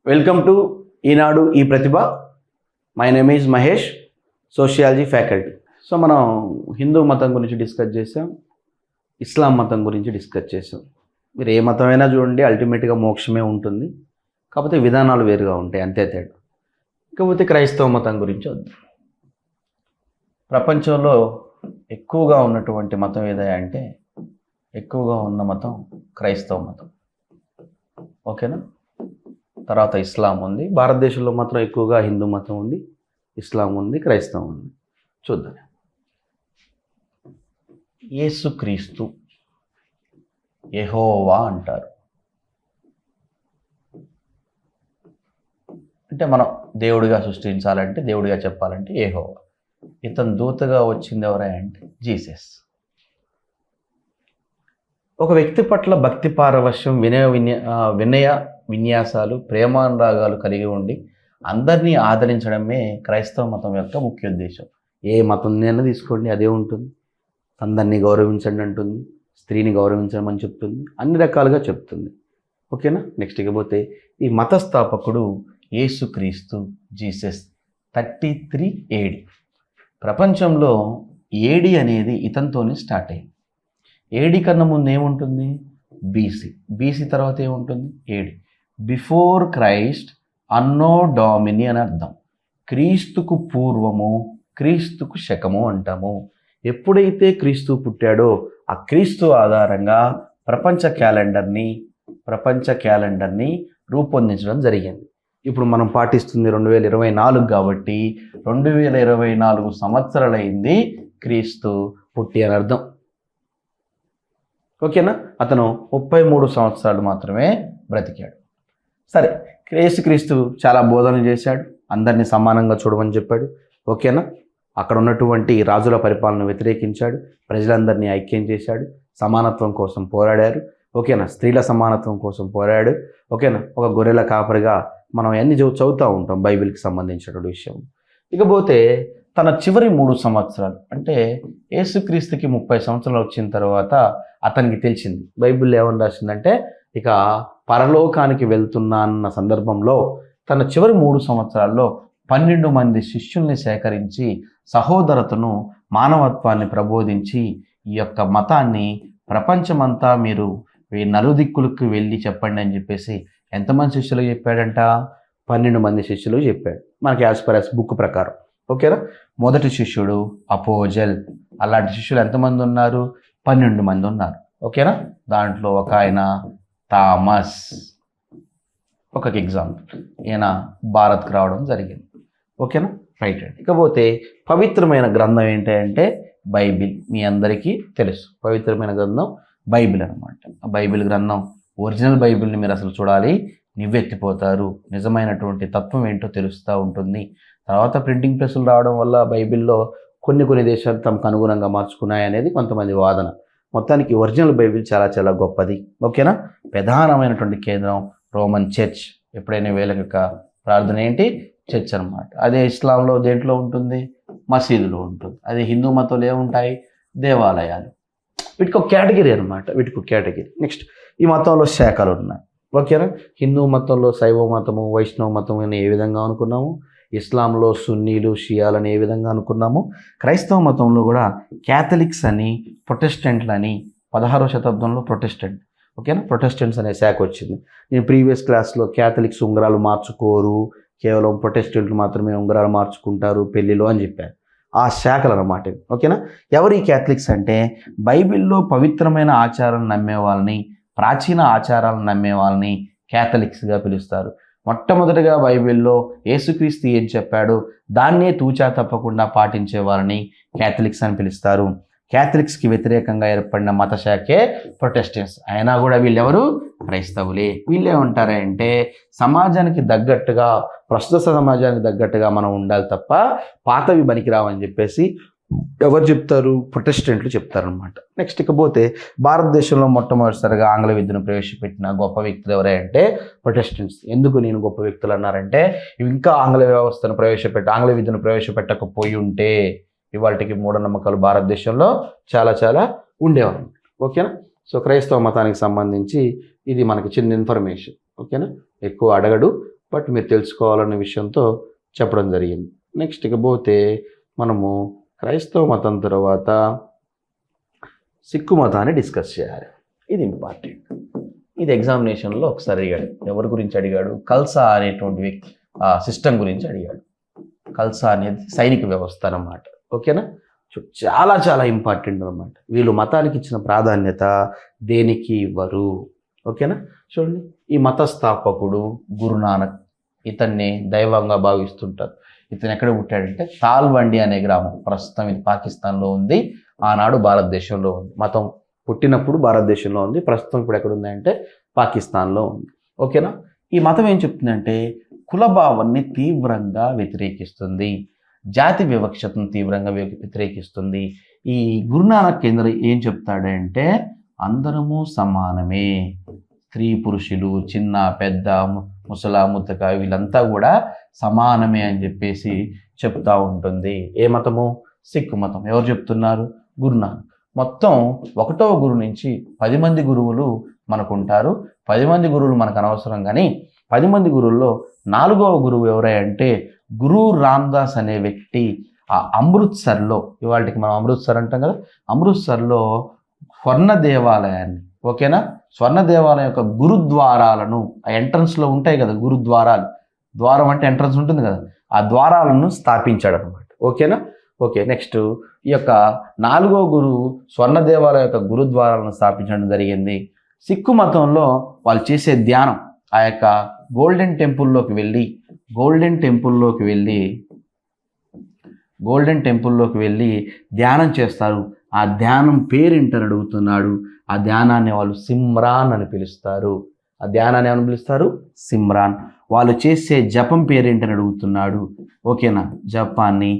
Welcome to Eenadu ఈ Pratibha. My name is Mahesh, sociology faculty. So మనం హిందూ మతం గురించి డిస్కస్ చేసాం, ఇస్లాం మతం గురించి డిస్కస్ చేసాం. మీరు ఏ మతమైనా చూడండి, అల్టిమేట్గా మోక్షమే ఉంటుంది, కాకపోతే విధానాలు వేరుగా ఉంటాయి, అంతే తేడా. ఇకపోతే క్రైస్తవ మతం గురించి వద్దాం. ప్రపంచంలో ఎక్కువగా ఉన్నటువంటి మతం ఏదైనా అంటే ఎక్కువగా ఉన్న మతం క్రైస్తవ మతం, ఓకేనా. తర్వాత ఇస్లాం ఉంది. భారతదేశంలో మాత్రం ఎక్కువగా హిందూ మతం ఉంది, ఇస్లాం ఉంది, క్రైస్తవం ఉంది. చూద్దాం. యేసుక్రీస్తు యెహోవా అంటారు. అంటే మనం దేవుడిగా సృష్టించాలంటే, దేవుడిగా చెప్పాలంటే యెహోవా. ఇతను దూతగా వచ్చింది ఎవరా అంటే జీసస్. ఒక వ్యక్తి పట్ల భక్తి పారవశ్యం, వినయ విన్యాసాలు, ప్రేమానురాగాలు కలిగి ఉండి అందరినీ ఆదరించడమే క్రైస్తవ మతం యొక్క ముఖ్య ఉద్దేశం. ఏ మతం అయినా తీసుకోండి, అదే ఉంటుంది. అందరినీ గౌరవించండి అంటుంది, స్త్రీని గౌరవించమని చెప్తుంది, అన్ని రకాలుగా చెప్తుంది, ఓకేనా. నెక్స్ట్ ఇకపోతే ఈ మత స్థాపకుడు యేసుక్రీస్తు, జీసస్ 33 AD. ప్రపంచంలో ఏడి అనేది ఇతనితోనే స్టార్ట్ అయింది. ఏడి కన్నా ముందు ఏముంటుంది? బీసీ తర్వాత ఏముంటుంది? ఏడి. బిఫోర్ క్రైస్ట్, అన్నో డామిని అని అర్థం. క్రీస్తుకు పూర్వము, క్రీస్తుకు శకము అంటాము. ఎప్పుడైతే క్రీస్తు పుట్టాడో ఆ క్రీస్తు ఆధారంగా ప్రపంచ క్యాలెండర్ని రూపొందించడం జరిగింది. ఇప్పుడు మనం పాటిస్తుంది 2024 కాబట్టి 2024 సంవత్సరాలైంది క్రీస్తు పుట్టి అని అర్థం, ఓకేనా. అతను 33 సంవత్సరాలు మాత్రమే బ్రతికాడు. సరే, యేసుక్రీస్తు చాలా బోధనలు చేశాడు, అందరినీ సమానంగా చూడమని చెప్పాడు, ఓకేనా. అక్కడ ఉన్నటువంటి రాజుల పరిపాలన వ్యతిరేకించాడు, ప్రజలందరినీ ఐక్యం చేశాడు, సమానత్వం కోసం పోరాడారు, ఓకేనా. స్త్రీల సమానత్వం కోసం పోరాడు, ఓకేనా. ఒక గొర్రెల కాపరిగా మనం అన్ని చదువుతూ ఉంటాం బైబిల్కి సంబంధించిన విషయం. ఇకపోతే తన చివరి 3 సంవత్సరాలు అంటే యేసుక్రీస్తుకి 30 సంవత్సరాలు వచ్చిన తర్వాత అతనికి తెలిసింది, బైబిల్ ఏమని రాసిందంటే ఇక పరలోకానికి వెళ్తున్నా అన్న సందర్భంలో తన చివరి 3 సంవత్సరాల్లో 12 మంది శిష్యుల్ని సేకరించి సహోదరతను, మానవత్వాన్ని ప్రబోధించి ఈ యొక్క మతాన్ని ప్రపంచమంతా మీరు ఈ నలుదిక్కులకు వెళ్ళి చెప్పండి అని చెప్పేసి ఎంతమంది శిష్యులు చెప్పాడంట? 12 మంది శిష్యులు చెప్పాడు, మనకి యాజ్ పర్ యాజ్ బుక్ ప్రకారం, ఓకేనా. మొదటి శిష్యుడు అపోజల్. అలాంటి శిష్యులు ఎంతమంది ఉన్నారు? 12 మంది ఉన్నారు, ఓకేనా. దాంట్లో ఒక ఆయన థామస్, ఒక ఎగ్జాంపుల్. ఈయన భారత్కి రావడం జరిగింది, ఓకేనా. రైట్ అండి. ఇకపోతే పవిత్రమైన గ్రంథం ఏంటంటే బైబిల్. మీ అందరికీ తెలుసు, పవిత్రమైన గ్రంథం బైబిల్ అనమాట. ఆ బైబిల్ గ్రంథం, ఒరిజినల్ బైబిల్ని మీరు అసలు చూడాలి, నివ్వెత్తిపోతారు. నిజమైనటువంటి తత్వం ఏంటో తెలుస్తూ ఉంటుంది. తర్వాత ప్రింటింగ్ ప్రెస్సులు రావడం వల్ల బైబిల్లో కొన్ని దేశాలు తమకు అనుగుణంగా మార్చుకున్నాయి అనేది కొంతమంది వాదన. మొత్తానికి ఒరిజినల్ బైబిల్ చాలా చాలా గొప్పది, ఓకేనా. ప్రధానమైనటువంటి కేంద్రం రోమన్ చర్చ్. ఎప్పుడైనా వీళ్ళ యొక్క ప్రార్థన ఏంటి? చర్చ్ అనమాట. అదే ఇస్లాంలో దేంట్లో ఉంటుంది? మసీదులో ఉంటుంది. అదే హిందూ మతంలో ఏముంటాయి? దేవాలయాలు. వీటికి ఒక కేటగిరీ అనమాట, వీటికి ఒక కేటగిరీ. నెక్స్ట్ ఈ మతంలో శాఖలు ఉన్నాయి, ఓకేనా. హిందూ మతంలో శైవ మతము, వైష్ణవ మతం అని ఏ విధంగా అనుకున్నాము, ఇస్లాంలో సున్నీలు, షియాలని ఏ విధంగా అనుకున్నాము, క్రైస్తవ మతంలో కూడా క్యాథలిక్స్ అని, ప్రొటెస్టెంట్లు అని 16వ శతాబ్దంలో ప్రొటెస్టెంట్, ఓకేనా. ప్రొటెస్టెంట్స్ అనే శాఖ వచ్చింది. నేను ప్రీవియస్ క్లాస్లో క్యాథలిక్స్ ఉంగరాలు మార్చుకోరు, కేవలం ప్రొటెస్టెంట్లు మాత్రమే ఉంగరాలు మార్చుకుంటారు పెళ్ళిలో అని చెప్పారు. ఆ శాఖలు అన్నమాట, ఓకేనా. ఎవరు ఈ క్యాథలిక్స్ అంటే బైబిల్లో పవిత్రమైన ఆచారాలను నమ్మే వాళ్ళని, ప్రాచీన ఆచారాలను నమ్మే వాళ్ళని క్యాథలిక్స్గా పిలుస్తారు. మొట్టమొదటిగా బైబిల్లో యేసుక్రీస్తు ఏం చెప్పాడు దాన్నే తూచా తప్పకుండా పాటించే వాళ్ళని క్యాథలిక్స్ అని పిలుస్తారు. క్యాథలిక్స్కి వ్యతిరేకంగా ఏర్పడిన మత శాఖే ప్రొటెస్టెంట్స్. అయినా కూడా వీళ్ళెవరు? క్రైస్తవులే. వీళ్ళేమంటారంటే సమాజానికి తగ్గట్టుగా, ప్రస్తుత సమాజానికి తగ్గట్టుగా మనం ఉండాలి తప్ప పాతవి పనికిరావని చెప్పేసి ఎవరు చెప్తారు? ప్రొటెస్టెంట్లు చెప్తారనమాట. నెక్స్ట్ ఇకపోతే భారతదేశంలో మొట్టమొదటిసారిగా ఆంగ్ల విద్యను ప్రవేశపెట్టిన గొప్ప వ్యక్తులు ఎవరంటే ప్రొటెస్టెంట్స్. ఎందుకు నేను గొప్ప వ్యక్తులు అన్నారంటే ఇంకా ఆంగ్ల విద్యను ప్రవేశపెట్టకపోయి ఉంటే ఇవాళకి మూఢనమ్మకాలు భారతదేశంలో చాలా చాలా ఉండేవారు, ఓకేనా. సో క్రైస్తవ మతానికి సంబంధించి ఇది మనకి చిన్న ఇన్ఫర్మేషన్, ఓకేనా. ఎక్కువ అడగడు, బట్ మీరు తెలుసుకోవాలనే విషయంతో చెప్పడం జరిగింది. నెక్స్ట్ ఇకపోతే మనము క్రైస్తవ మతం తర్వాత సిక్కు మతాన్ని డిస్కస్ చేయాలి. ఇది ఇంపార్టెంట్. ఇది ఎగ్జామినేషన్లో ఒకసారి అడిగాడు. ఎవరి గురించి అడిగాడు? ఖల్సా అనేటువంటి వ్యక్తి సిస్టమ్ గురించి అడిగాడు. ఖల్సా అనేది సైనిక వ్యవస్థ అన్నమాట. ఓకేనా? చాలా చాలా ఇంపార్టెంట్ అన్నమాట. వీళ్ళు మతానికి ఇచ్చిన ప్రాధాన్యత దేనికి ఇవ్వరు. ఓకేనా? చూడండి, ఈ మత స్థాపకుడు గురునానక్, ఇతన్ని దైవంగా భావిస్తుంటారు. ఇతను ఎక్కడ పుట్టాడంటే తాల్వండి అనే గ్రామం, ప్రస్తుతం ఇది పాకిస్తాన్లో ఉంది, ఆనాడు భారతదేశంలో ఉంది. మతం పుట్టినప్పుడు భారతదేశంలో ఉంది, ప్రస్తుతం ఇప్పుడు ఎక్కడ ఉందంటే పాకిస్తాన్లో ఉంది. ఓకేనా? ఈ మతం ఏం చెప్తుందంటే కులభావాన్ని తీవ్రంగా వ్యతిరేకిస్తుంది, జాతి వివక్షతను తీవ్రంగా వ్యతిరేకిస్తుంది. ఈ గురునానక్ కేంద్ర ఏం చెప్తాడంటే అందరము సమానమే, స్త్రీ పురుషులు, చిన్న పెద్ద, ముసలా ముత్తక వీళ్ళంతా కూడా సమానమే అని చెప్పేసి చెప్తా ఉంటుంది. ఏ మతము? సిక్కు మతం. ఎవరు చెప్తున్నారు? గురునానక్. మొత్తం 1వ గురువు నుంచి 10 మంది గురువులు మనకుంటారు. 10 మంది గురువులు మనకు అనవసరం, కానీ 10 మంది గురువుల్లో 4వ గురువు ఎవరంటే గురు రామ్దాస్ అనే వ్యక్తి ఆ అమృత్సర్లో, ఇవాళకి మనం అమృత్సర్ అంటాం కదా, అమృత్సర్లో స్వర్ణ దేవాలయాన్ని, ఓకేనా, స్వర్ణ దేవాలయం యొక్క గురుద్వారాలను, ఆ ఎంట్రన్స్లో ఉంటాయి కదా గురుద్వారాలు, ద్వారం అంటే ఎంట్రన్స్ ఉంటుంది కదా, ఆ ద్వారాలను స్థాపించాడు అనమాట. ఓకేనా? ఓకే. నెక్స్ట్ ఈ యొక్క 4వ గురువు స్వర్ణ దేవాలయం యొక్క గురుద్వారాలను స్థాపించడం జరిగింది. సిక్కు మతంలో వాళ్ళు చేసే ధ్యానం, ఆ యొక్క గోల్డెన్ టెంపుల్లోకి వెళ్ళి ధ్యానం చేస్తారు. ఆ ధ్యానం పేరేంటని అడుగుతున్నాడు. ఆ ధ్యానాన్ని వాళ్ళు సిమ్రాన్ అని పిలుస్తారు. సిమ్రాన్. వాళ్ళు చేసే జపం పేరేంటని అడుగుతున్నాడు. ఓకేనా? జపాన్ని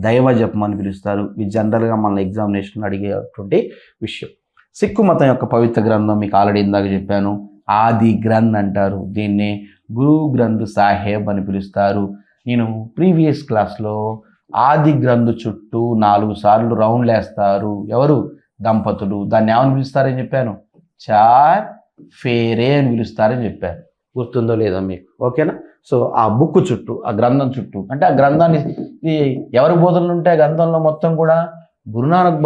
దైవ జపం అని పిలుస్తారు. ఇది జనరల్గా మన ఎగ్జామినేషన్లో అడిగేటువంటి విషయం. సిక్కు మతం యొక్క పవిత్ర గ్రంథం మీకు ఆల్రెడీ ఇందాక చెప్పాను, ఆది గ్రంథ్ అంటారు. దీన్ని గురు గ్రంథ్ సాహెబ్ అని పిలుస్తారు. నేను ప్రీవియస్ క్లాస్లో ఆది గ్రంథ్ చుట్టూ 4 సార్లు రౌండ్లు వేస్తారు. ఎవరు? దంపతులు. దాన్ని ఏమని పిలుస్తారని చెప్పాను? చార్ ఫేరే అని పిలుస్తారని చెప్పాను. గుర్తుందో లేదో మీకు? ఓకేనా? సో ఆ బుక్ చుట్టూ, ఆ గ్రంథం చుట్టూ, అంటే ఆ గ్రంథాన్ని ఎవరి బోధనలు ఉంటాయి? గ్రంథంలో మొత్తం కూడా గురునానక్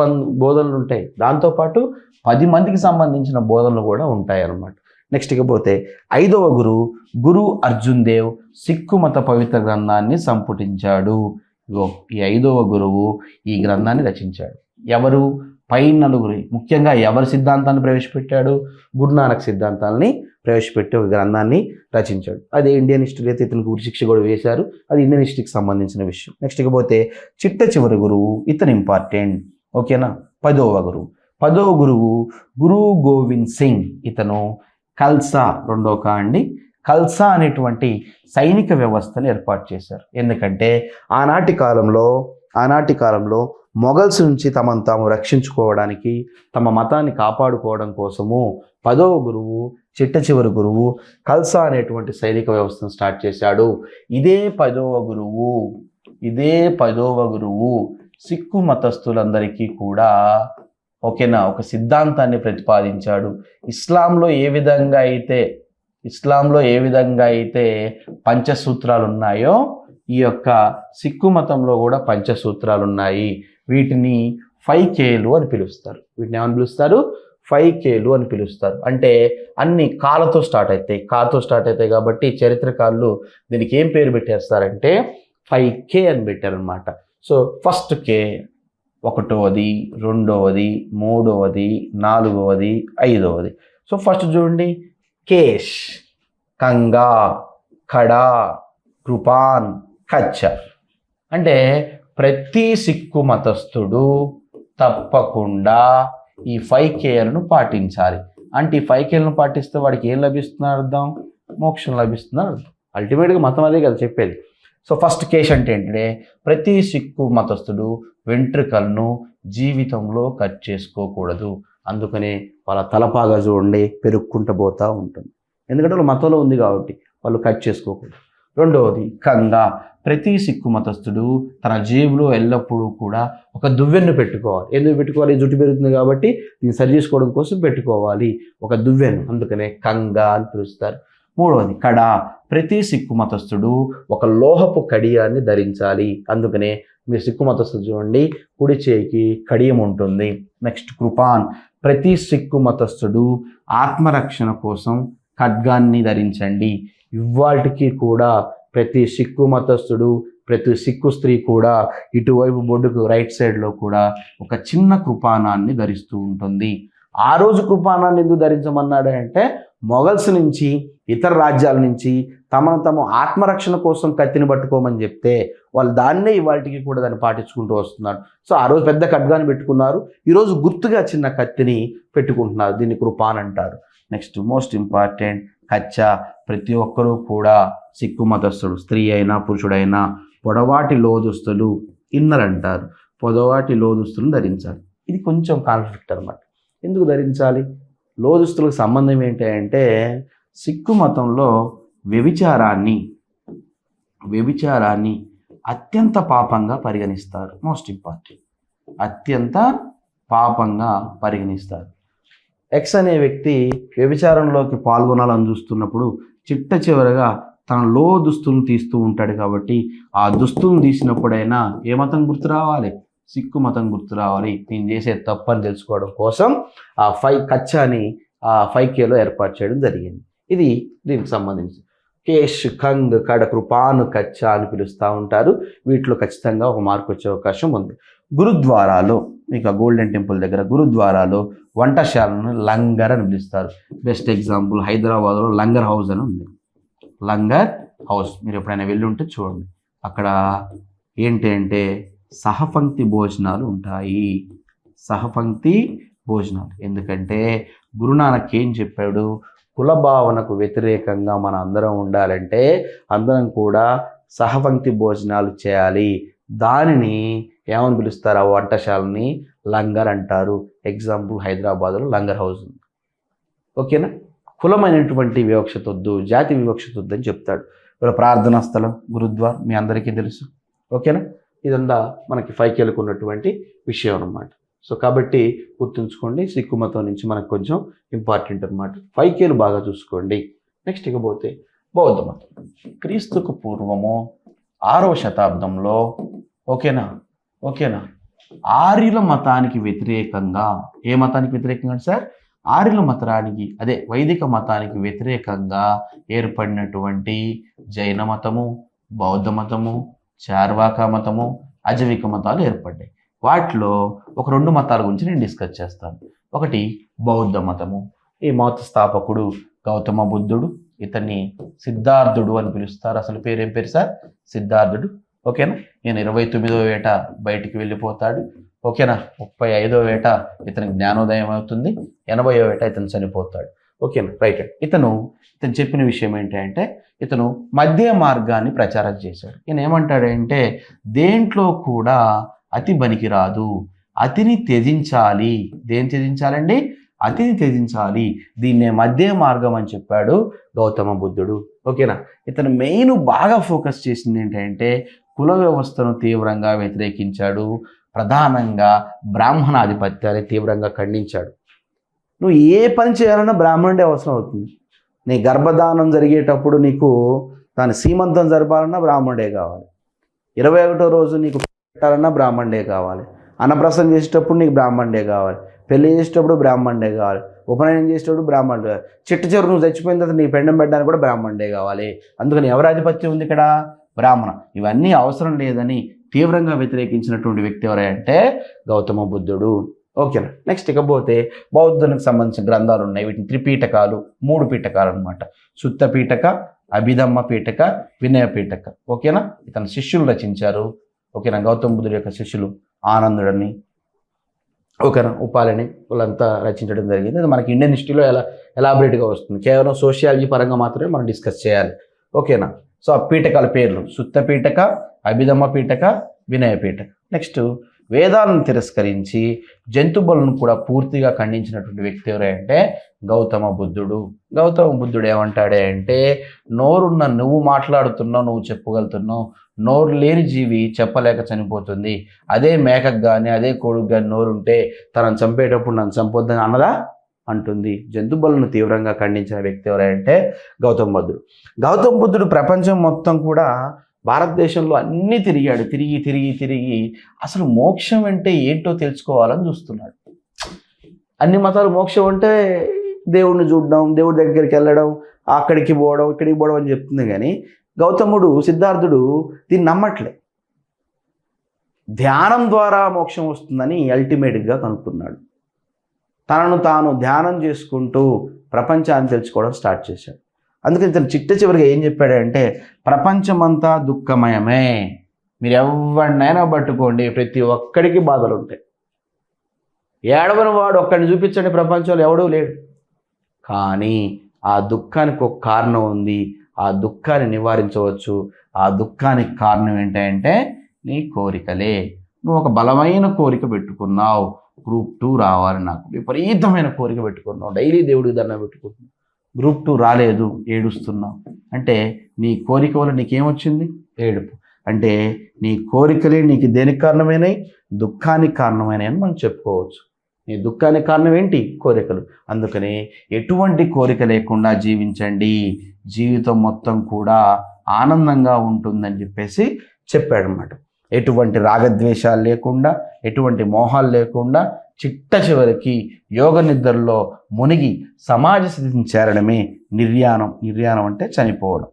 బోధనలు ఉంటాయి. దాంతోపాటు 10 మందికి సంబంధించిన బోధనలు కూడా ఉంటాయి అన్నమాట. నెక్స్ట్ ఇకపోతే 5వ గురువు గురు అర్జున్ దేవ్ సిక్కు మత పవిత్ర గ్రంథాన్ని సంపుటించాడు. ఈ 5వ గురువు ఈ గ్రంథాన్ని రచించాడు. ఎవరు? పై 4 ముఖ్యంగా ఎవరి సిద్ధాంతాన్ని ప్రవేశపెట్టాడు? గురునానక్ సిద్ధాంతాలని ప్రవేశపెట్టి ఒక గ్రంథాన్ని రచించాడు. అదే ఇండియన్ హిస్టరీ అయితే ఇతనికి ఉరిశిక్ష కూడా వేశారు. అది ఇండియన్ హిస్టరీకి సంబంధించిన విషయం. నెక్స్ట్ ఇకపోతే చిట్ట చివరి గురువు, ఇతను ఇంపార్టెంట్. ఓకేనా? 10వ గురువు గురు గోవింద్ సింగ్. ఇతను ఖల్సా, 2వ కాండి, ఖల్సా అనేటువంటి సైనిక వ్యవస్థను ఏర్పాటు చేశారు. ఎందుకంటే ఆనాటి కాలంలో మొఘల్స్ నుంచి తమను తాము రక్షించుకోవడానికి, తమ మతాన్ని కాపాడుకోవడం కోసము 10వ గురువు, చిట్ట చివరి గురువు ఖల్సా అనేటువంటి సైనిక వ్యవస్థను స్టార్ట్ చేశాడు. ఇదే 10వ గురువు సిక్కు మతస్థులందరికీ కూడా, ఓకేనా, ఒక సిద్ధాంతాన్ని ప్రతిపాదించాడు. ఇస్లాంలో ఏ విధంగా అయితే పంచసూత్రాలు ఉన్నాయో ఈ యొక్క సిక్కు మతంలో కూడా పంచసూత్రాలు ఉన్నాయి. వీటిని 5Kలు అని పిలుస్తారు. వీటిని ఏమని పిలుస్తారు? 5Kలు అని పిలుస్తారు. అంటే అన్ని కాలతో స్టార్ట్ అవుతాయి కాబట్టి చరిత్రకారులు దీనికి ఏం పేరు పెట్టేస్తారంటే 5K అని పెట్టారనమాట. సో ఫస్ట్ K, 1వది, 2వది, 3వది, 4వది, 5వది. సో ఫస్ట్ చూడండి, కేష్, కంగా, ఖడా, కృపాన్, ఖచ్చర్. అంటే ప్రతి సిక్కు మతస్థుడు తప్పకుండా ఈ 5Kలను పాటించాలి. అంటే ఈ 5Kలను పాటిస్తే వాడికి ఏం లభిస్తుంది అర్థం? మోక్షం లభిస్తుంది అర్థం. అల్టిమేట్గా మతం అదే కదా చెప్పేది. సో ఫస్ట్ కేష్ అంటే ఏంటంటే ప్రతి సిక్కు మతస్థుడు వెంట్రుకలను జీవితంలో కట్ చేసుకోకూడదు. అందుకనే వాళ్ళ తలపాగా చూడండి పెరుక్కుంటూ పోతూ ఉంటుంది. ఎందుకంటే వాళ్ళ మతంలో ఉంది కాబట్టి వాళ్ళు కట్ చేసుకోకూడదు. 2వది కంగా, ప్రతి సిక్కు మతస్థుడు తన జేబులో ఎల్లప్పుడూ కూడా ఒక దువ్వెన్ను పెట్టుకోవాలి. ఎందుకు పెట్టుకోవాలి? జుట్టు పెరుగుతుంది కాబట్టి దీన్ని సరి చేసుకోవడం కోసం పెట్టుకోవాలి ఒక దువ్వెను. అందుకనే కంగా అని పిలుస్తారు. మూడవది కడ. ప్రతి సిక్కు మతస్థుడు ఒక లోహపు కడియాన్ని ధరించాలి. అందుకనే మీరు సిక్కు మతస్థుడు చూడండి, కుడి చేయికి కడియం ఉంటుంది. నెక్స్ట్ కృపాన్. ప్రతి సిక్కు మతస్థుడు ఆత్మరక్షణ కోసం ఖడ్గాన్ని ధరించండి. ఇవాళకి కూడా ప్రతి సిక్కు మతస్థుడు, ప్రతి సిక్కు స్త్రీ కూడా ఇటువైపు బొడ్డుకు రైట్ సైడ్లో కూడా ఒక చిన్న కృపానాన్ని ధరిస్తూ ఉంటుంది. ఆ రోజు కృపానాన్ని ఎందుకు ధరించమన్నాడు అంటే, మొఘల్స్ నుంచి, ఇతర రాజ్యాల నుంచి తమను ఆత్మరక్షణ కోసం కత్తిని పట్టుకోమని చెప్తే వాళ్ళు దాన్నే ఇవాళకి కూడా దాన్ని పాటించుకుంటూ వస్తున్నారు. సో ఆ రోజు పెద్ద ఖడ్గాన్ని పెట్టుకున్నారు, ఈరోజు గుర్తుగా చిన్న కత్తిని పెట్టుకుంటున్నారు. దీన్ని కృపాన్ అంటారు. నెక్స్ట్ మోస్ట్ ఇంపార్టెంట్ కచ్చా. ప్రతి ఒక్కరూ కూడా సిక్కు మతస్థుడు, స్త్రీ అయినా పురుషుడైనా పొడవాటి లోదుస్తులు, ఇన్నర్ అంటారు, పొడవాటి లోదుస్తులను ధరించాలి. ఇది కొంచెం కాన్ఫ్లిక్ట్ అనమాట. ఎందుకు ధరించాలి? లోదుస్తులకు సంబంధం ఏంటి అంటే, సిక్కు మతంలో వ్యభిచారాన్ని అత్యంత పాపంగా పరిగణిస్తారు. మోస్ట్ ఇంపార్టెంట్, అత్యంత పాపంగా పరిగణిస్తారు. ఎక్స్ అనే వ్యక్తి వ్యభిచారంలోకి పాల్గొనాలని చూస్తున్నప్పుడు చిట్ట చివరగా తన లో దుస్తులను తీస్తూ ఉంటాడు. కాబట్టి ఆ దుస్తులను తీసినప్పుడైనా ఏ మతం గుర్తు రావాలి? సిక్కు మతం గుర్తు రావాలి. నేను చేసే తప్పు అని తెలుసుకోవడం కోసం ఆ కచ్చాని ఆ 5Kలో ఏర్పాటు చేయడం జరిగింది. ఇది దీనికి సంబంధించి కేష్, కంగ్, కడ, కృపాను, కచ్చా అని పిలుస్తూ ఉంటారు. వీటిలో ఖచ్చితంగా ఒక మార్పు వచ్చే అవకాశం ఉంది. గురుద్వారాలో, మీకు గోల్డెన్ టెంపుల్ దగ్గర గురుద్వారాలో వంటశాలను లంగర్ అని పిలుస్తారు. బెస్ట్ ఎగ్జాంపుల్ హైదరాబాద్లో లంగర్ హౌస్ అని ఉంది. లంగర్ హౌస్ మీరు ఎప్పుడైనా వెళ్ళి ఉంటే చూడండి. అక్కడ ఏంటి అంటే సహపంక్తి భోజనాలు ఉంటాయి. సహపంక్తి భోజనాలు ఎందుకంటే గురునానక్ ఏం చెప్పాడు? కుల భావనకు వ్యతిరేకంగా మన అందరం ఉండాలంటే అందరం కూడా సహపంక్తి భోజనాలు చేయాలి. దానిని ఏమని పిలుస్తారు? ఆ వంటశాలని లంగర్ అంటారు. ఎగ్జాంపుల్ హైదరాబాద్లో లంగర్ హౌస్ ఉంది. ఓకేనా? కులమైనటువంటి వివక్షత వద్దు, జాతి వివక్షత వద్దు అని చెప్తాడు. ఇలా ప్రార్థనా స్థలం గురుద్వార్ మీ అందరికీ తెలుసు. ఓకేనా? ఇదంతా మనకి 5Kలకు ఉన్నటువంటి విషయం అన్నమాట. సో కాబట్టి గుర్తుంచుకోండి, సిక్కు మతం నుంచి మనకు కొంచెం ఇంపార్టెంట్ అనమాట. 5Kలు బాగా చూసుకోండి. నెక్స్ట్ ఇకపోతే బౌద్ధ మతం. క్రీస్తుకు పూర్వము 6వ శతాబ్దంలో ఓకేనా ఆర్యుల మతానికి వ్యతిరేకంగా, ఏ మతానికి వ్యతిరేకంగా సార్? ఆర్యుల మతానికి, అదే వైదిక మతానికి వ్యతిరేకంగా ఏర్పడినటువంటి జైన మతము, బౌద్ధ మతము, చార్వాక మతము, అజవిక మతాలు ఏర్పడ్డాయి. వాటిలో ఒక 2 మతాల గురించి నేను డిస్కస్ చేస్తాను. ఒకటి బౌద్ధ మతము. ఈ మత స్థాపకుడు గౌతమ బుద్ధుడు. ఇతన్ని సిద్ధార్థుడు అని పిలుస్తారు. అసలు పేరేం పేరు సార్? సిద్ధార్థుడు. ఓకేనా? ఈయన 29వ ఏట బయటికి వెళ్ళిపోతాడు. ఓకేనా? 35వ ఏట ఇతనికి జ్ఞానోదయం అవుతుంది. 80వ ఏట ఇతను చనిపోతాడు. ఓకేనా? రైట్. ఇతను చెప్పిన విషయం ఏంటి అంటే, ఇతను మధ్య మార్గాన్ని ప్రచారం చేశాడు. ఈయన ఏమంటాడంటే, దేంట్లో కూడా అతి పనికి రాదు, అతిని త్యజించాలి. దేని త్యజించాలండి? అతిని త్యజించాలి. దీన్నే మధ్య మార్గం అని చెప్పాడు గౌతమ బుద్ధుడు. ఓకేనా? ఇతను మెయిన్ బాగా ఫోకస్ చేసింది ఏంటంటే కుల వ్యవస్థను తీవ్రంగా వ్యతిరేకించాడు. ప్రధానంగా బ్రాహ్మణాధిపత్యాన్ని తీవ్రంగా ఖండించాడు. నువ్వు ఏ పని చేయాలన్నా బ్రాహ్మణుడే అవసరం అవుతుంది. నీ గర్భధానం జరిగేటప్పుడు నీకు దాని సీమంతం జరపాలన్నా బ్రాహ్మణుడే కావాలి. 21వ రోజు నీకు పెట్టాలన్నా బ్రాహ్మణుడే కావాలి. అన్నప్రాసన చేసేటప్పుడు నీకు బ్రాహ్మణుడే కావాలి. పెళ్లి చేసేటప్పుడు బ్రాహ్మణుడే కావాలి. ఉపనయనం చేసేటప్పుడు బ్రాహ్మణుడే కావాలి. చిట్టు చివరి నువ్వు చచ్చిపోయిన తర్వాత నీ పెండం పెట్టడానికి కూడా బ్రాహ్మణుడే కావాలి. అందుకని ఎవరి ఆధిపత్యం ఉంది ఇక్కడ? బ్రాహ్మణ. ఇవన్నీ అవసరం లేదని తీవ్రంగా వ్యతిరేకించినటువంటి వ్యక్తి ఎవరంటే గౌతమ బుద్ధుడు. ఓకేనా? నెక్స్ట్ ఇకపోతే బౌద్ధునికి సంబంధించిన గ్రంథాలు ఉన్నాయి. వీటిని త్రిపీఠకాలు, 3 పీఠకాలు అనమాట. సుత్త పీఠక, అభిధమ్మ పీఠక, వినయ పీఠక. ఓకేనా? ఇతను శిష్యులు రచించారు. ఓకేనా? గౌతమ బుద్ధుడి యొక్క శిష్యులు ఆనందుడని, ఓకేనా, ఉపాలని వాళ్ళంతా రచించడం జరిగింది. అది మనకి ఇండియన్ హిస్టరీలో ఎలాబరేట్గా వస్తుంది. కేవలం సోషియాలజీ పరంగా మాత్రమే మనం డిస్కస్ చేయాలి. ఓకేనా? సో ఆ పీఠకాల పేర్లు సుత్త పీఠక, అభిధమ్మ పీఠక, వినయ పీఠక. నెక్స్ట్ వేదాలను తిరస్కరించి జంతువులను కూడా పూర్తిగా ఖండించినటువంటి వ్యక్తి ఎవరంటే గౌతమ బుద్ధుడు. గౌతమ బుద్ధుడు ఏమంటాడే అంటే, నోరున్న నువ్వు మాట్లాడుతున్నావు, నువ్వు చెప్పగలుగుతున్నావు, నోరు లేని జీవి చెప్పలేక చనిపోతుంది. అదే మేకకు కానీ అదే కోడికి కానీ నోరుంటే తనను చంపేటప్పుడు నన్ను చంపొద్దని అన్నదా? అంటుంది. జంతు బలులను తీవ్రంగా ఖండించిన వ్యక్తి ఎవరంటే గౌతమ బుద్ధుడు. గౌతమ బుద్ధుడు ప్రపంచం మొత్తం కూడా భారతదేశంలో అన్నీ తిరిగాడు. తిరిగి అసలు మోక్షం అంటే ఏంటో తెలుసుకోవాలని చూస్తున్నాడు. అన్ని మతాలు మోక్షం అంటే దేవుడిని చూడడం, దేవుడి దగ్గరికి వెళ్ళడం, అక్కడికి పోవడం, ఇక్కడికి పోవడం అని చెప్తుంది. కానీ సిద్ధార్థుడు దీన్ని నమ్మట్లే. ధ్యానం ద్వారా మోక్షం వస్తుందని అల్టిమేట్గా కనుక్కున్నాడు. తనను తాను ధ్యానం చేసుకుంటూ ప్రపంచాన్ని తెలుసుకోవడం స్టార్ట్ చేశాడు. అందుకని తను చివరిగా ఏం చెప్పాడంటే, ప్రపంచమంతా దుఃఖమయమే, మీరు ఎవరినైనా పట్టుకోండి, ప్రతి ఒక్కడికి బాధలు ఉంటాయి. ఏడవని వాడు ఒక్కడిని చూపించండి ప్రపంచంలో, ఎవడూ లేడు. కానీ ఆ దుఃఖానికి ఒక కారణం ఉంది. ఆ దుఃఖాన్ని నివారించవచ్చు. ఆ దుఃఖానికి కారణం ఏంటంటే నీ కోరికలే. నువ్వు ఒక బలమైన కోరిక పెట్టుకున్నావు, గ్రూప్ 2 రావాలి, నాకు విపరీతమైన కోరిక పెట్టుకున్నావు, డైలీ దేవుడికి దండం పెట్టుకుంటున్నావు, గ్రూప్ 2 రాలేదు, ఏడుస్తున్నావు. అంటే నీ కోరిక వల్ల నీకేమొచ్చింది? ఏడుపు. అంటే నీ కోరికలే నీకు దేనికి కారణమైనవి? దుఃఖానికి కారణమైనవి అని మనం చెప్పుకోవచ్చు. నీ దుఃఖానికి కారణం ఏంటి? కోరికలు. అందుకని ఎటువంటి కోరిక లేకుండా జీవించండి, జీవితం మొత్తం కూడా ఆనందంగా ఉంటుందని చెప్పేసి చెప్పాడనమాట. ఎటువంటి రాగద్వేషాలు లేకుండా, ఎటువంటి మోహాలు లేకుండా చివరికి యోగ నిద్రలో మునిగి సమాజ స్థితిని చేరడమే నిర్యాణం. నిర్యాణం అంటే చనిపోవడం.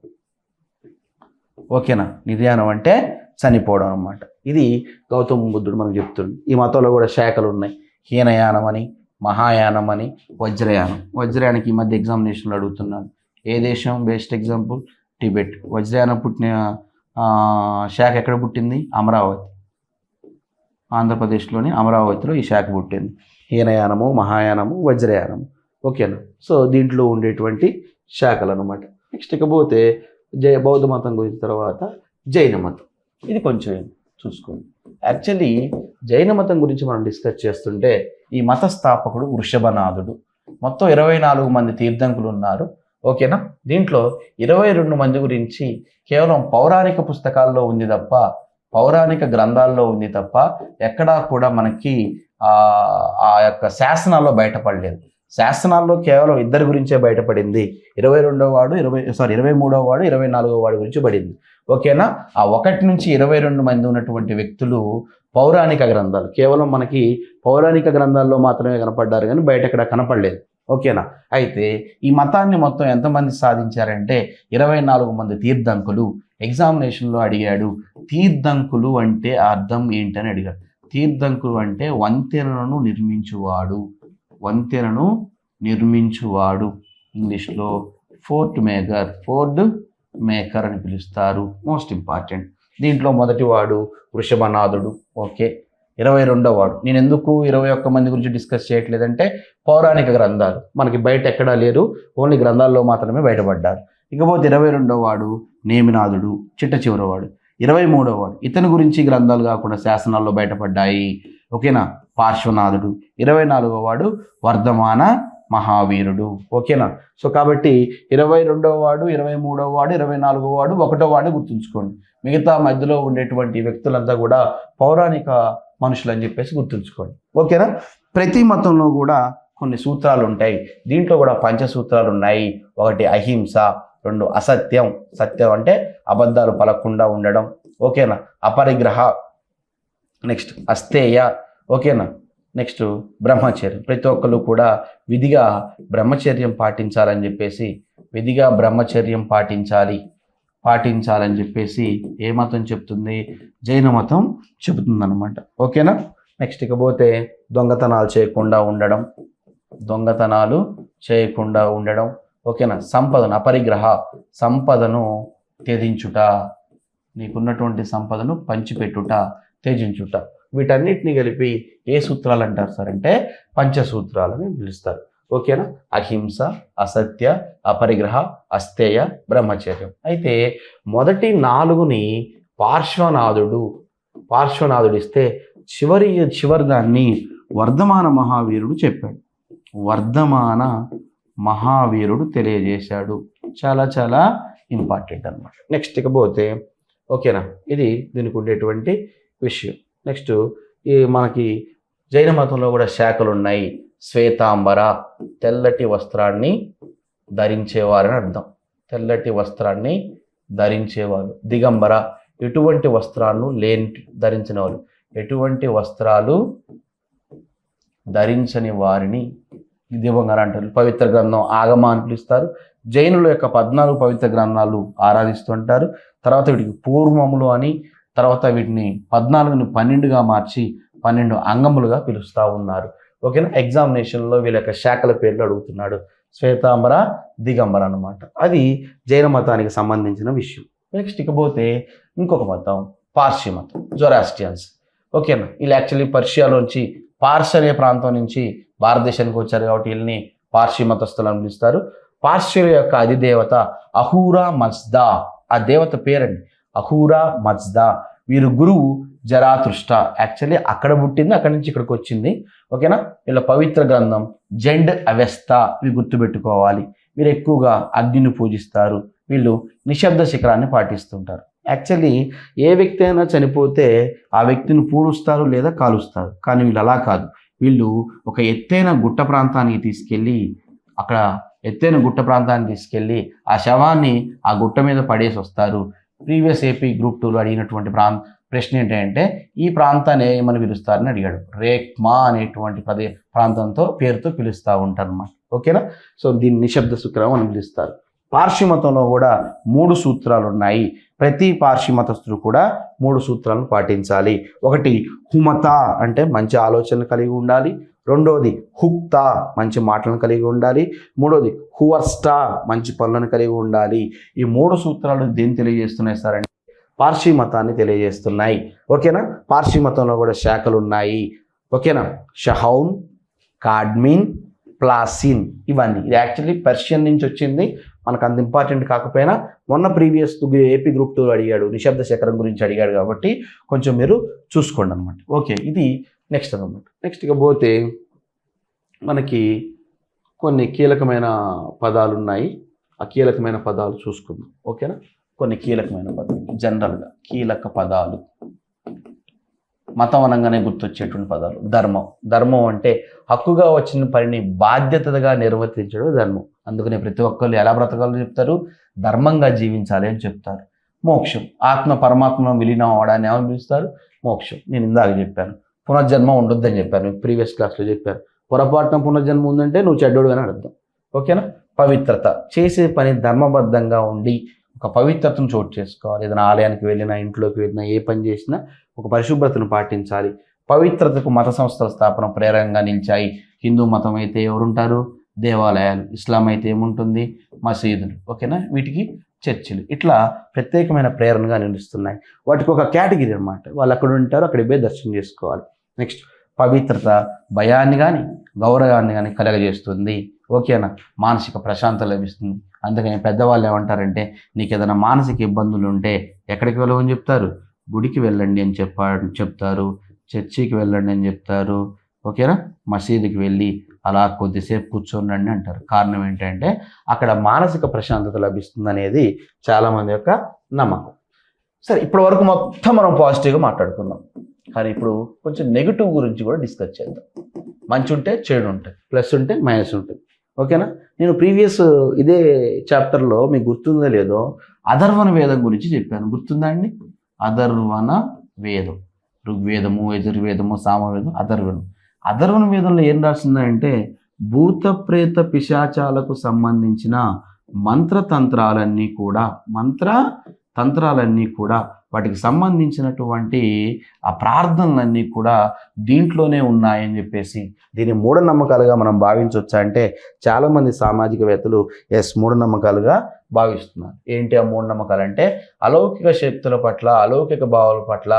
ఓకేనా? నిర్యాణం అంటే చనిపోవడం అన్నమాట. ఇది గౌతమ బుద్ధుడు మనకు చెప్తుంది. ఈ మతంలో కూడా శాఖలు ఉన్నాయి. హీనయానం అని, మహాయానం అని, వజ్రయానం. వజ్రయానికి ఈ మధ్య ఎగ్జామినేషన్లో అడుగుతున్నాను. ఏ దేశం బెస్ట్ ఎగ్జాంపుల్? టిబెట్. వజ్రయానం పుట్టిన శాఖ ఎక్కడ పుట్టింది? అమరావతి. ఆంధ్రప్రదేశ్లోని అమరావతిలో ఈ శాఖ పుట్టింది. హీనయానము, మహాయానము, వజ్రయానము. ఓకేనా? సో దీంట్లో ఉండేటువంటి శాఖలు అనమాట. నెక్స్ట్ ఇకపోతే బౌద్ధ మతం గురించి తర్వాత జైన మతం. ఇది కొంచెం చూసుకోండి. యాక్చువల్లీ జైన మతం గురించి మనం డిస్కస్ చేస్తుంటే ఈ మత స్థాపకుడు వృషభనాథుడు. మొత్తం 24 మంది తీర్థంకులు ఉన్నారు. ఓకేనా? దీంట్లో 22 మంది గురించి కేవలం పౌరాణిక పుస్తకాల్లో ఉంది తప్ప, పౌరాణిక గ్రంథాల్లో ఉంది తప్ప ఎక్కడా కూడా మనకి ఆ యొక్క శాసనాల్లో బయటపడలేదు. శాసనాల్లో కేవలం 2 గురించే బయటపడింది. 23వ వాడు 24వ వాడు గురించి పడింది. ఓకేనా? ఆ 1 నుంచి 22 మంది ఉన్నటువంటి వ్యక్తులు పౌరాణిక గ్రంథాలు. కేవలం మనకి పౌరాణిక గ్రంథాల్లో మాత్రమే కనపడ్డారు, కానీ బయట ఎక్కడ కనపడలేదు. ఓకేనా? అయితే ఈ మతాన్ని మొత్తం ఎంతమంది సాధించారంటే 24 మంది తీర్థంకులు. ఎగ్జామినేషన్లో అడిగాడు, తీర్థంకులు అంటే అర్థం ఏంటని అడిగాడు. తీర్థంకులు అంటే వంతెనను నిర్మించువాడు. వంతెనను నిర్మించువాడు. ఇంగ్లీష్లో ఫోర్ట్ మేకర్ అని పిలుస్తారు. Most important. దీంట్లో మొదటివాడు వృషభనాథుడు. ఓకే. 22వ వాడు. నేను ఎందుకు 21 మంది గురించి డిస్కస్ చేయట్లేదంటే పౌరాణిక గ్రంథాలు మనకి బయట ఎక్కడా లేరు, ఓన్లీ గ్రంథాల్లో మాత్రమే బయటపడ్డారు. ఇకపోతే 22వ వాడు నేమినాథుడు, చివరవాడు. 23వ వాడు, ఇతని గురించి గ్రంథాలు కాకుండా శాసనాల్లో బయటపడ్డాయి. ఓకేనా? పార్శ్వనాథుడు. 24వ వాడు వర్ధమాన మహావీరుడు. ఓకేనా? సో కాబట్టి 22వ వాడు, 23వ వాడు, 24వ వాడు, 1వ వాడిని గుర్తుంచుకోండి. మిగతా మధ్యలో ఉండేటువంటి వ్యక్తులంతా కూడా పౌరాణిక మనుషులు అని చెప్పేసి గుర్తుంచుకోండి. ఓకేనా? ప్రతి మతంలో కూడా కొన్ని సూత్రాలు ఉంటాయి. దీంట్లో కూడా పంచసూత్రాలు ఉన్నాయి. 1 అహింస, 2 అసత్యం. సత్యం అంటే అబద్ధాలు పలకుండా ఉండడం. ఓకేనా? అపరిగ్రహ. నెక్స్ట్ అస్తేయ. ఓకేనా? నెక్స్ట్ బ్రహ్మచర్యం. ప్రతి ఒక్కరు కూడా విధిగా బ్రహ్మచర్యం పాటించాలని చెప్పేసి, విధిగా బ్రహ్మచర్యం పాటించాలని చెప్పేసి ఏ మతం చెప్తుంది? జైన మతం చెబుతుందన్నమాట. ఓకేనా? నెక్స్ట్ ఇకపోతే దొంగతనాలు చేయకుండా ఉండడం. ఓకేనా? సంపదను, అపరిగ్రహ, సంపదను త్యజించుట, నీకున్నటువంటి సంపదను పంచిపెట్టుట, త్యజించుట. వీటన్నిటిని కలిపి ఏ సూత్రాలు అంటారు సార్ అంటే పంచసూత్రాలని పిలుస్తారు. ఓకేనా? అహింస, అసత్య, అపరిగ్రహ, అస్తేయ, బ్రహ్మచర్యం. అయితే మొదటి 4ని పార్శ్వనాథుడు ఇస్తే చివరి దాన్ని వర్ధమాన మహావీరుడు చెప్పాడు. వర్ధమాన మహావీరుడు తెలియజేశాడు. చాలా చాలా ఇంపార్టెంట్ అన్నమాట. నెక్స్ట్ ఇకపోతే ఓకేనా, ఇది దీనికి ఉండేటువంటి విషయం. నెక్స్ట్ ఈ మనకి జైన మతంలో కూడా శాఖలు ఉన్నాయి. శ్వేతాంబర తెల్లటి వస్త్రాన్ని ధరించేవారని అర్థం. తెల్లటి వస్త్రాన్ని ధరించేవారు. దిగంబర ఎటువంటి వస్త్రాలను ధరించిన వారు. ఎటువంటి వస్త్రాలు ధరించని వారిని దిగంబర అంటారు. పవిత్ర గ్రంథం ఆగమ అని పిలుస్తారు. జైనుల యొక్క 14 పవిత్ర గ్రంథాలు ఆరాధిస్తుంటారు. తర్వాత వీటికి పూర్వములు అని, తర్వాత వీటిని 14ని 12గా మార్చి 12 అంగములుగా పిలుస్తూ ఉన్నారు. ఓకేనా. ఎగ్జామినేషన్లో వీళ్ళ యొక్క శాఖల పేర్లు అడుగుతున్నాడు. శ్వేతాంబర, దిగంబర అన్నమాట. అది జైన మతానికి సంబంధించిన విషయం. నెక్స్ట్ ఇకపోతే ఇంకొక మతం పార్సీ మతం, జొరాస్ట్రియన్స్. ఓకేనా. వీళ్ళు యాక్చువల్లీ పర్షియాలోంచి పార్స్ అనే ప్రాంతం నుంచి భారతదేశానికి వచ్చారు కాబట్టి వీళ్ళని పార్సీ మతస్థులు అని పిలుస్తారు. పార్సీల యొక్క అధిదేవత అహూరా మజ్దా. ఆ దేవత పేరండి అహూరా మజ్దా. వీరు గురువు జరాతుష్ట. యాక్చువల్లీ అక్కడ పుట్టింది, అక్కడి నుంచి ఇక్కడికి వచ్చింది. ఓకేనా. వీళ్ళ పవిత్ర గ్రంథం జెండ్ అవెస్త. ఇవి గుర్తుపెట్టుకోవాలి. వీరు ఎక్కువగా అగ్నిని పూజిస్తారు. వీళ్ళు నిశ్శబ్ద శిఖరాన్ని పాటిస్తుంటారు. యాక్చువల్లీ ఏ వ్యక్తి అయినా చనిపోతే ఆ వ్యక్తిని పూడుస్తారు లేదా కాలుస్తారు. కానీ వీళ్ళు అలా కాదు. వీళ్ళు ఒక ఎత్తైన గుట్ట ప్రాంతానికి తీసుకెళ్ళి ఆ శవాన్ని ఆ గుట్ట మీద పడేసి వస్తారు. ప్రీవియస్ ఏపీ గ్రూప్ 2లో అడిగినటువంటి ప్రశ్న ఏంటంటే ఈ ప్రాంతాన్ని ఏమని పిలుస్తారని అడిగాడు. రేక్మా అనేటువంటి ప్రాంతంతో పేరుతో పిలుస్తూ ఉంటారు అన్నమాట. ఓకేనా. సో దీన్ని నిశ్శబ్ద శిఖరం అని పిలుస్తారు. పార్సీ మతంలో కూడా 3 సూత్రాలు ఉన్నాయి. ప్రతి పార్సీ మతస్థుడు కూడా 3 సూత్రాలను పాటించాలి. ఒకటి హుమతా అంటే మంచి ఆలోచనలు కలిగి ఉండాలి. రెండోది హుక్తా మంచి మాటలను కలిగి ఉండాలి. మూడోది హువర్స్టా మంచి పనులను కలిగి ఉండాలి. ఈ 3 సూత్రాలు దేన్ని తెలియజేస్తున్నాయి సార్ అంటే పార్సీ మతాన్ని తెలియజేస్తున్నాయి. ఓకేనా. పార్సీ మతంలో కూడా శాఖలు ఉన్నాయి. ఓకేనా. షహౌన్, కాడ్మిన్, ప్లాసిన్ ఇవన్నీ. ఇది యాక్చువల్లీ పర్షియన్ నుంచి వచ్చింది. మనకు అంత ఇంపార్టెంట్ కాకపోయినా మొన్న ప్రీవియస్ ఏపీ గ్రూప్ 2 అడిగాడు, నిశ్శబ్ద శిఖరం గురించి అడిగాడు కాబట్టి కొంచెం మీరు చూసుకోండి అనమాట. ఓకే. ఇది నెక్స్ట్ అనమాట. నెక్స్ట్ ఇక పోతే మనకి కొన్ని కీలకమైన పదాలు ఉన్నాయి. ఆ కీలకమైన పదాలు చూసుకుందాం. ఓకేనా. కొన్ని కీలకమైన పదాలు, జనరల్గా కీలక పదాలు మతం అనగానే గుర్తొచ్చేటువంటి పదాలు. ధర్మం అంటే హక్కుగా వచ్చిన పనిని బాధ్యతగా నిర్వర్తించడం ధర్మం. అందుకనే ప్రతి ఒక్కళ్ళు ఎలా బ్రతకాలో చెప్తారు, ధర్మంగా జీవించాలి అని చెప్తారు. మోక్షం ఆత్మ పరమాత్మలో విలీనం అవడాన్ని ఏమని పిలుస్తారు, మోక్షం. నేను ఇందాక చెప్పాను పునర్జన్మ ఉండొద్దని చెప్పాను, ప్రీవియస్ క్లాస్లో చెప్పాను. పొరపాటున పునర్జన్మ ఉందంటే నువ్వు చెడ్డోడు అని అర్థం. ఓకేనా. పవిత్రత చేసే పని ధర్మబద్ధంగా ఉండి ఒక పవిత్రతను చోటు చేసుకోవాలి. ఏదైనా ఆలయానికి వెళ్ళినా, ఇంట్లోకి వెళ్ళినా, ఏ పని చేసినా ఒక పరిశుభ్రతను పాటించాలి. పవిత్రతకు మత సంస్థల స్థాపన ప్రేరణగా నిలిచాయి. హిందూ మతం అయితే ఎవరుంటారు, దేవాలయాలు. ఇస్లాం అయితే ఏముంటుంది, మసీదులు. ఓకేనా. వీటికి చర్చిలు. ఇట్లా ప్రత్యేకమైన ప్రేరణగా నిలుస్తున్నాయి. వాటికి ఒక కేటగిరీ అనమాట. వాళ్ళు అక్కడ ఉంటారు, అక్కడికి పోయి దర్శనం చేసుకోవాలి. నెక్స్ట్ పవిత్రత భయాన్ని కానీ గౌరవాన్ని కానీ కలగజేస్తుంది. ఓకేనా. మానసిక ప్రశాంతత లభిస్తుంది. అందుకని పెద్దవాళ్ళు ఏమంటారంటే నీకు ఏదైనా మానసిక ఇబ్బందులు ఉంటే ఎక్కడికి వెళ్ళమని చెప్తారు, గుడికి వెళ్ళండి అని చెప్తారు, చర్చికి వెళ్ళండి అని చెప్తారు. ఓకేనా. మసీదుకి వెళ్ళి అలా కొద్దిసేపు కూర్చోండి అంటారు. కారణం ఏంటంటే అక్కడ మానసిక ప్రశాంతత లభిస్తుంది అనేది చాలామంది యొక్క నమ్మకం. సరే, ఇప్పటి వరకు మొత్తం మనం పాజిటివ్గా మాట్లాడుకుందాం. కానీ ఇప్పుడు కొంచెం నెగిటివ్ గురించి కూడా డిస్కస్ చేద్దాం. మంచి ఉంటే చెడు ఉంటుంది, ప్లస్ ఉంటే మైనస్ ఉంటుంది. ఓకేనా. నేను ప్రీవియస్ ఇదే చాప్టర్లో మీకు గుర్తుందో లేదో అధర్వణ వేదం గురించి చెప్పాను. గుర్తుందా అండి. అధర్వణ వేదం, ఋగ్వేదము, యజుర్వేదము, సామవేదం, అధర్వణ వేదంలో ఏం రాసిందంటే భూత ప్రేత పిశాచాలకు సంబంధించిన మంత్రతంత్రాలన్నీ కూడా వాటికి సంబంధించినటువంటి ఆ ప్రార్థనలన్నీ కూడా దీంట్లోనే ఉన్నాయని చెప్పేసి దీన్ని మూఢనమ్మకాలుగా మనం భావించవచ్చా అంటే చాలామంది సామాజికవేత్తలు మూఢనమ్మకాలుగా భావిస్తున్నారు. ఏంటి ఆ మూఢనమ్మకాలు అంటే అలౌకిక శక్తుల పట్ల, అలౌకిక భావాల పట్ల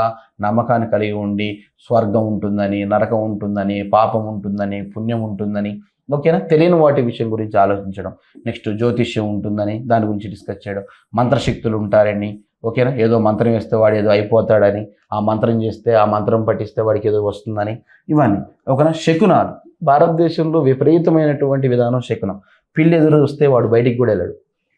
నమ్మకాన్ని కలిగి ఉండి స్వర్గం ఉంటుందని, నరకం ఉంటుందని, పాపం ఉంటుందని, పుణ్యం ఉంటుందని, ఓకేనా, తెలియని వాటి విషయం గురించి ఆలోచించడం. నెక్స్ట్ జ్యోతిష్యం ఉంటుందని దాని గురించి డిస్కస్ చేయడం. మంత్రశక్తులు ఉంటారని, ఓకేనా, ఏదో మంత్రం వేస్తే వాడు ఏదో అయిపోతాడని, ఆ మంత్రం చేస్తే, ఆ మంత్రం పఠిస్తే వాడికి ఏదో వస్తుందని, ఇవన్నీ. ఓకేనా. శకునాలు భారతదేశంలో విపరీతమైనటువంటి విధానం శకునం. పిల్లి ఎదురు వస్తే వాడు బయటికి కూడా వెళ్ళాడు,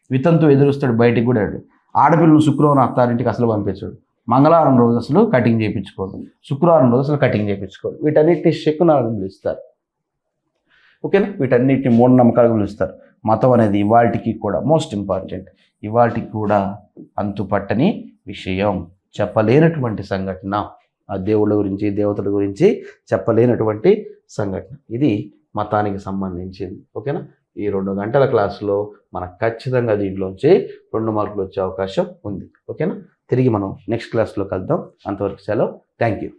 వితంతు ఎదురుస్తాడు బయటికి కూడా వెళ్ళాడు. ఆడపిల్లను శుక్రవారం అత్తారింటికి అసలు పంపించాడు, మంగళవారం రోజు అసలు కటింగ్ చేయించుకోడు, శుక్రవారం రోజు అసలు కటింగ్ చేయించుకోడు. వీటన్నిటిని శకునాలను పిలుస్తారు. ఓకేనా. వీటన్నిటిని మూఢనమ్మకాలుగా పిలుస్తారు. మతం అనేది ఇవాళకి కూడా మోస్ట్ ఇంపార్టెంట్, ఇవాళకి కూడా అంతుపట్టని విషయం, చెప్పలేనటువంటి సంఘటన. ఆ దేవుళ్ళ గురించి దేవతల గురించి చెప్పలేనటువంటి సంఘటన. ఇది మతానికి సంబంధించింది. ఓకేనా. ఈ 2 గంటల క్లాసులో మనకు ఖచ్చితంగా దీంట్లోంచి 2 మార్కులు వచ్చే అవకాశం ఉంది. ఓకేనా. తిరిగి మనం నెక్స్ట్ క్లాస్లో కలుద్దాం. అంతవరకు సెలవు. Thank you.